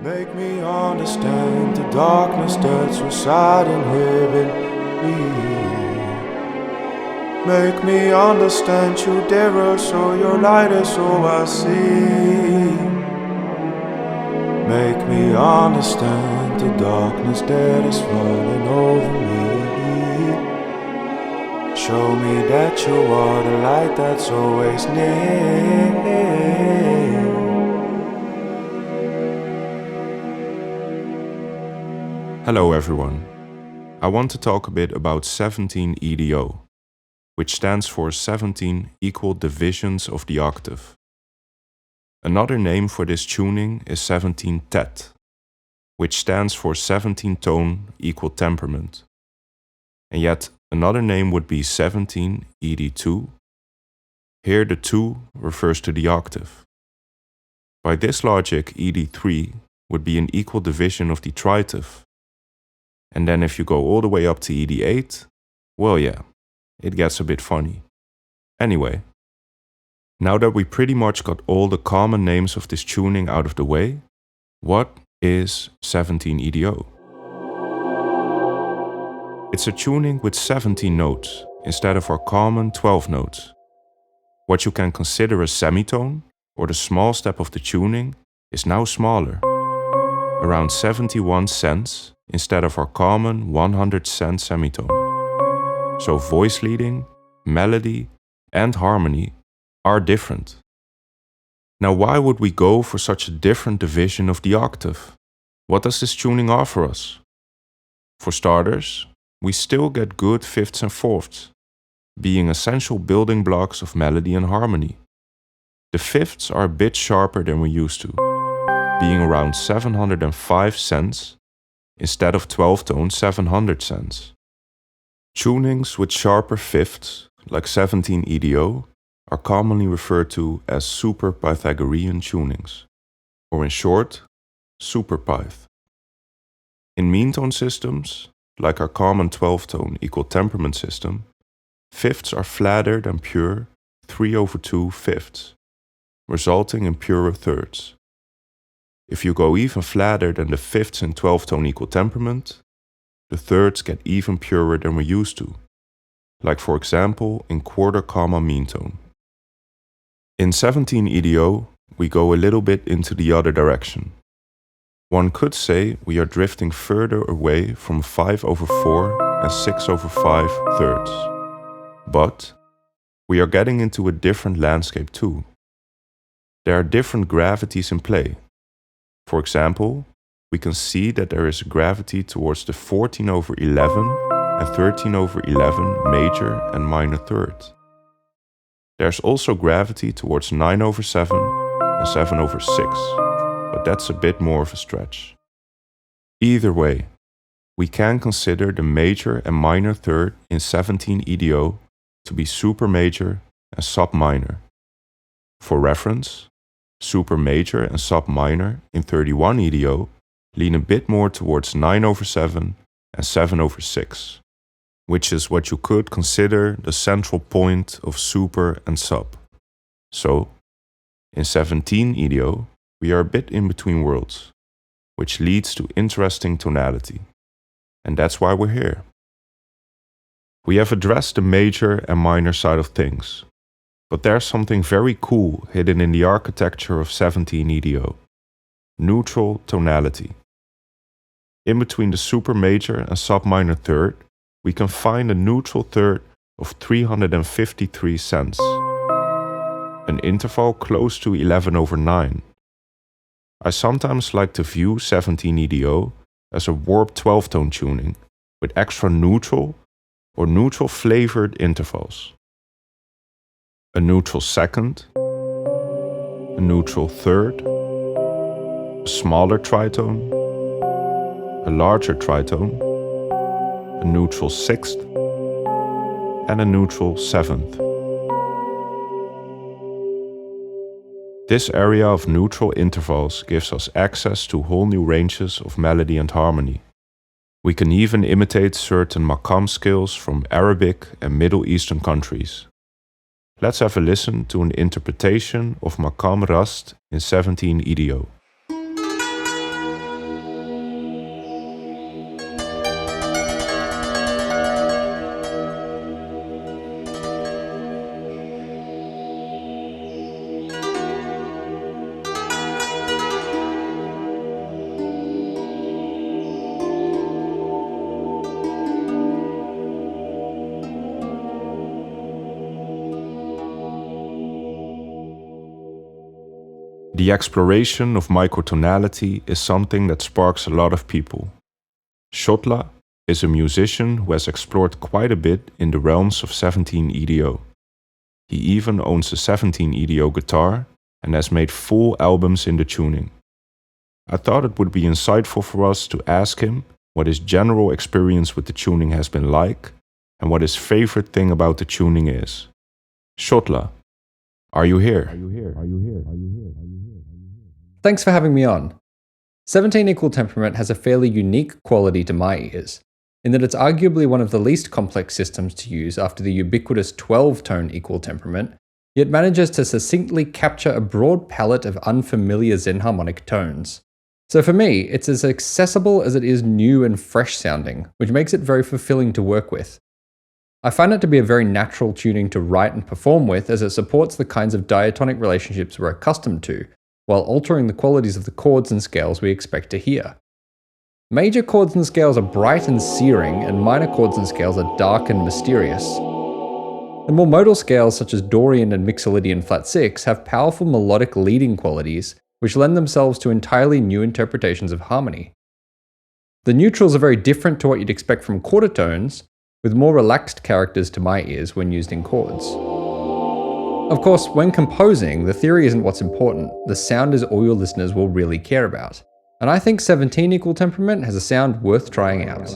Make me understand the darkness that's residing here in me. Make me understand you dearer, so your light is all I see. Make me understand the darkness that is falling over me. Show me that you are the light that's always near. Hello everyone. I want to talk a bit about 17 EDO, which stands for 17 equal divisions of the octave. Another name for this tuning is 17 tet, which stands for 17 tone equal temperament. And yet another name would be 17 ED2. Here the 2 refers to the octave. By this logic, ED3 would be an equal division of the tritave. And then if you go all the way up to ED8, well yeah, it gets a bit funny. Anyway, now that we pretty much got all the common names of this tuning out of the way, what is 17 EDO? It's a tuning with 17 notes instead of our common 12 notes. What you can consider a semitone, or the small step of the tuning, is now smaller, around 71 cents instead of our common 100-cent semitone. So voice leading, melody, and harmony are different. Now why would we go for such a different division of the octave? What does this tuning offer us? For starters, we still get good fifths and fourths, being essential building blocks of melody and harmony. The fifths are a bit sharper than we used to, being around 705 cents instead of 12-tone 700 cents. Tunings with sharper fifths, like 17 EDO, are commonly referred to as super Pythagorean tunings, or in short, super Pyth. In mean tone systems, like our common 12-tone equal temperament system, fifths are flatter than pure 3/2 fifths, resulting in purer thirds. If you go even flatter than the fifths in 12-tone equal temperament, the thirds get even purer than we're used to, like for example in quarter comma mean tone. In 17 EDO, we go a little bit into the other direction. One could say we are drifting further away from 5/4 and 6/5 thirds. But we are getting into a different landscape too. There are different gravities in play. For example, we can see that there is a gravity towards the 14/11 and 13/11 major and minor third. There's also gravity towards 9/7 and 7/6, but that's a bit more of a stretch. Either way, we can consider the major and minor third in 17 EDO to be super major and sub minor. For reference, super major and sub minor in 31 EDO lean a bit more towards 9/7 and 7/6, which is what you could consider the central point of super and sub. So, in 17 EDO, we are a bit in between worlds, which leads to interesting tonality. And that's why we're here. We have addressed the major and minor side of things, but there's something very cool hidden in the architecture of 17 EDO: neutral tonality. In between the super major and sub minor third, we can find a neutral third of 353 cents, an interval close to 11/9. I sometimes like to view 17 EDO as a warped 12-tone tuning with extra neutral or neutral flavored intervals. A neutral second, a neutral third, a smaller tritone, a larger tritone, a neutral sixth, and a neutral seventh. This area of neutral intervals gives us access to whole new ranges of melody and harmony. We can even imitate certain maqam scales from Arabic and Middle Eastern countries. Let's have a listen to an interpretation of maqam rast in 17 EDO. The exploration of microtonality is something that sparks a lot of people. Xotla is a musician who has explored quite a bit in the realms of 17 EDO. He even owns a 17 EDO guitar and has made full albums in the tuning. I thought it would be insightful for us to ask him what his general experience with the tuning has been like and what his favorite thing about the tuning is. Xotla, are you here? Thanks for having me on. 17 equal temperament has a fairly unique quality to my ears, in that it's arguably one of the least complex systems to use after the ubiquitous 12-tone equal temperament, yet manages to succinctly capture a broad palette of unfamiliar Zen harmonic tones. So for me, it's as accessible as it is new and fresh sounding, which makes it very fulfilling to work with. I find it to be a very natural tuning to write and perform with, as it supports the kinds of diatonic relationships we're accustomed to, while altering the qualities of the chords and scales we expect to hear. Major chords and scales are bright and searing, and minor chords and scales are dark and mysterious. The more modal scales such as Dorian and Mixolydian flat 6 have powerful melodic leading qualities, which lend themselves to entirely new interpretations of harmony. The neutrals are very different to what you'd expect from quarter tones, with more relaxed characters to my ears when used in chords. Of course, when composing, the theory isn't what's important, the sound is all your listeners will really care about. And I think 17 equal temperament has a sound worth trying out.